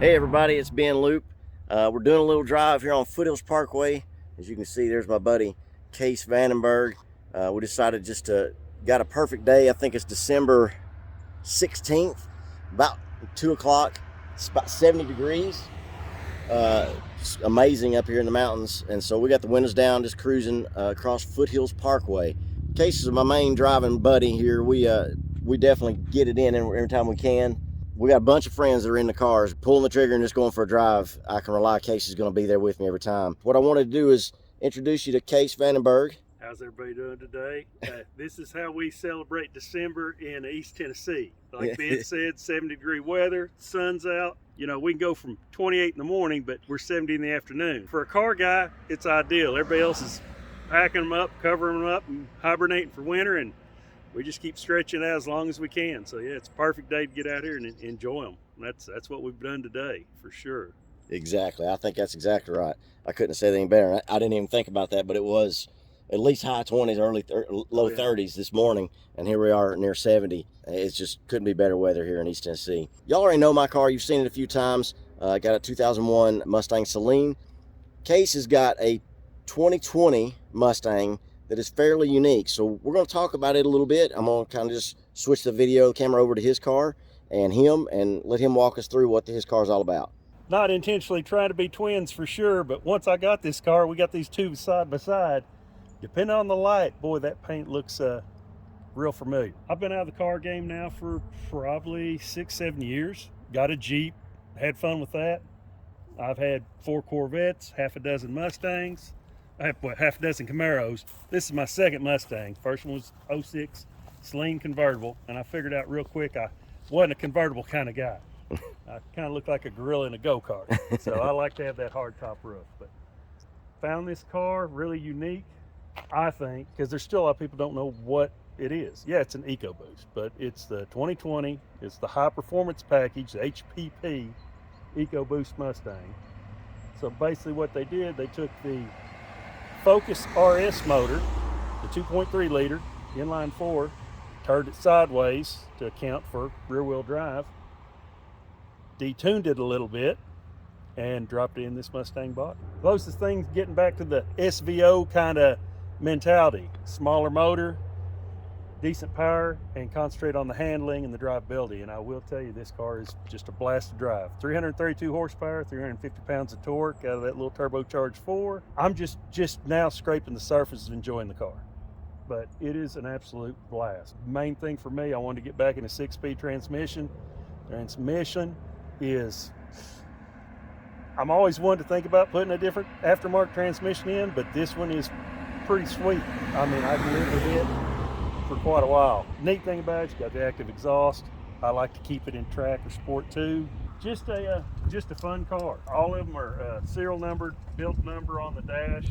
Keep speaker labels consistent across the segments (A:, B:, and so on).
A: Hey everybody, it's Ben Loope. We're doing a little drive here on Foothills Parkway. As you can see, there's my buddy Kase Vandenberg. We decided just to, got a perfect day. I think it's December 16th, about 2 o'clock. It's about 70 degrees. It's amazing up here in the mountains. And so we got the windows down, just cruising across Foothills Parkway. Kase is my main driving buddy here. We definitely get it in every time we can. We got a bunch of friends that are in the cars, pulling the trigger and just going for a drive. I can rely Kase is going to be there with me every time. What I wanted to do is introduce you to Kase Vandenberg.
B: How's everybody doing today? This is how we celebrate December in East Tennessee. Like Ben said, 70-degree weather, sun's out. You know, we can go from 28 in the morning, but we're 70 in the afternoon. For a car guy, it's ideal. Everybody else is packing them up, covering them up, and hibernating for winter, and we just keep stretching out as long as we can. So yeah, it's a perfect day to get out here and enjoy them. That's what we've done today, for sure.
A: Exactly. I think that's exactly right. I couldn't have said anything better. I didn't even think about that, but it was at least high 20s, low 30s this morning, and here we are near 70. It's just couldn't be better weather here in East Tennessee. Y'all already know my car. You've seen it a few times. I got a 2001 Mustang Celine. Kase has got a 2020 Mustang that is fairly unique. So we're going to talk about it a little bit. I'm going to kind of just switch the video camera over to his car and let him walk us through what his car is all about.
B: Not intentionally trying to be twins for sure, but once I got this car, we got these two side by side. Depending on the light, boy, that paint looks real familiar. I've been out of the car game now for probably 6-7 years. Got a Jeep, had fun with that. I've had 4 Corvettes, half a dozen Mustangs. I have half a dozen Camaros. This is my second Mustang. First one was 06 Celine convertible, and I figured out real quick I wasn't a convertible kind of guy. I kind of look like a gorilla in a go-kart, so I like to have that hard top roof. But found this car really unique, I think, because there's still a lot of people don't know what it is. Yeah, it's an EcoBoost, but it's the 2020. It's the high performance package, the HPP EcoBoost Mustang. So basically what they did, they took the Focus RS motor, the 2.3 liter inline 4, turned it sideways to account for rear wheel drive, detuned it a little bit, and dropped it in this Mustang body. Closest thing getting back to the SVO kind of mentality. Smaller motor, decent power, and concentrate on the handling and the drivability. And I will tell you, this car is just a blast to drive. 332 horsepower, 350 pounds of torque out of that little turbocharged 4. I'm just now scraping the surface of enjoying the car. But it is an absolute blast. Main thing for me, I wanted to get back in a 6-speed transmission. Transmission is, I'm always one to think about putting a different aftermarket transmission in, but this one is pretty sweet. I mean, I've lived with it for quite a while. Neat thing about it, you got the active exhaust. I like to keep it in track or sport too. Just a fun car. All of them are serial numbered, built number on the dash.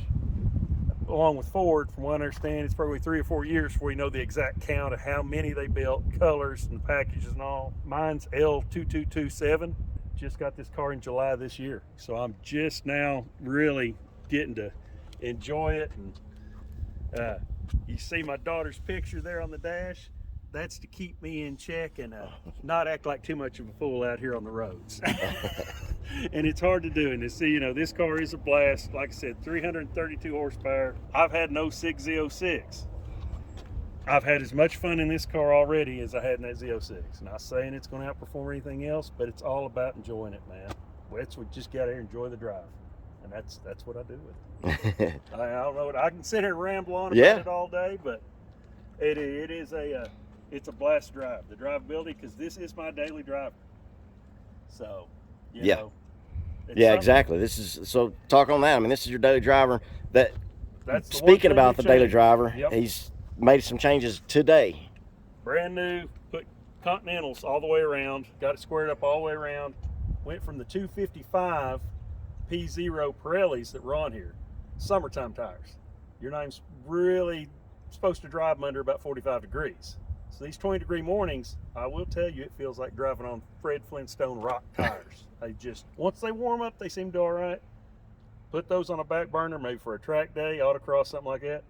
B: Along with Ford, from what I understand, it's probably 3 or 4 years before you know the exact count of how many they built, colors and packages and all. Mine's L2227. Just got this car in July this year, so I'm just now really getting to enjoy it. And you see my daughter's picture there on the dash. That's to keep me in check and not act like too much of a fool out here on the roads. And it's hard to do. And to see, you know, this car is a blast. Like I said, 332 horsepower. I've had an 06 Z06. I've had as much fun in this car already as I had in that Z06. Not saying it's going to outperform anything else, but it's all about enjoying it, man. We just got to enjoy the drive. And that's what I do with it. I don't know. I can sit here and ramble on about it all day, but it's a blast to drive. The drivability, because this is my daily driver. So, you know. Yeah,
A: exactly. This is, so talk on that. I mean, this is your daily driver. That's speaking about the daily driver, he's made some changes today.
B: Brand new, put Continentals all the way around, got it squared up all the way around. Went from the 255 P0 Pirellis that were on here, summertime tires. You're not even really supposed to drive them under about 45 degrees. So these 20-degree mornings, I will tell you, it feels like driving on Fred Flintstone rock tires. They just, once they warm up, they seem to do all right. Put those on a back burner, maybe for a track day, autocross, something like that.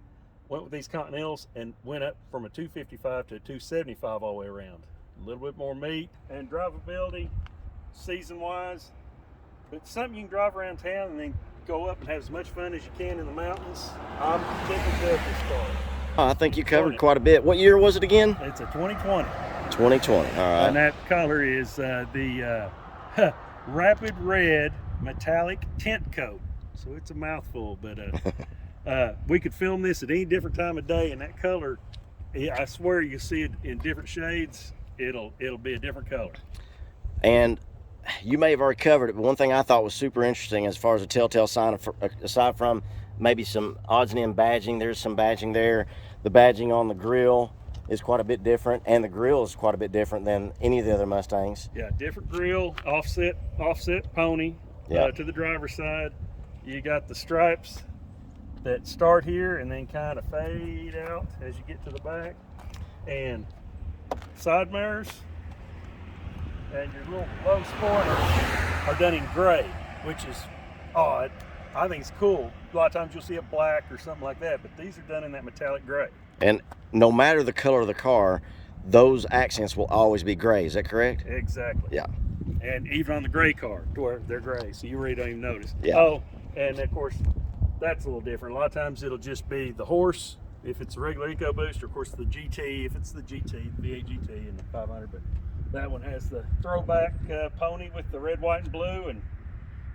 B: Went with these Continentals and went up from a 255 to a 275 all the way around. A little bit more meat and drivability, season-wise, It's something you can drive around town and then go up and have as much fun as you can in the mountains. I'm taking care of this car.
A: I think you covered quite a bit. What year was it again?
B: It's a 2020.
A: 2020. All right.
B: And that color is the Rapid Red Metallic Tint Coat. So it's a mouthful, but we could film this at any different time of day, and that color, I swear you see it in different shades. It'll be a different color.
A: And you may have already covered it, but one thing I thought was super interesting as far as a telltale sign, aside from maybe some odds and end badging, there's some badging there. The badging on the grill is quite a bit different, and the grill is quite a bit different than any of the other Mustangs.
B: Yeah, different grill, offset pony to the driver's side. You got the stripes that start here and then kind of fade out as you get to the back, and side mirrors and your little low spoiler are done in gray, which is odd. I think it's cool. A lot of times you'll see it black or something like that, but these are done in that metallic gray.
A: And no matter the color of the car, those accents will always be gray. Is that correct?
B: Exactly.
A: Yeah.
B: And even on the gray car, to where they're gray, so you really don't even notice.
A: Yeah.
B: Oh, and of course, that's a little different. A lot of times it'll just be the horse, if it's a regular EcoBoost, or of course the GT, if it's the GT, the V8 GT and the 500. But that one has the throwback pony with the red, white, and blue. And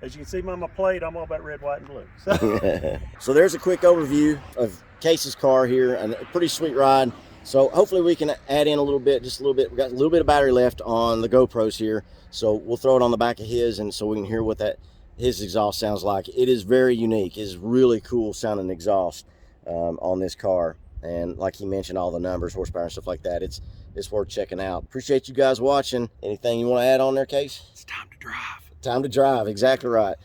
B: as you can see by my plate, I'm all about red, white, and blue. So,
A: so there's a quick overview of Kase's car here, and a pretty sweet ride. So hopefully we can add in a little bit, just a little bit. We got a little bit of battery left on the GoPros here, so we'll throw it on the back of his, and so we can hear what his exhaust sounds like. It is very unique. It is really cool sounding exhaust on this car, and like he mentioned, all the numbers, horsepower, and stuff like that. It's worth checking out. Appreciate you guys watching. Anything you want to add on there, Kase?
B: it's time to drive.
A: Time to drive. Exactly right.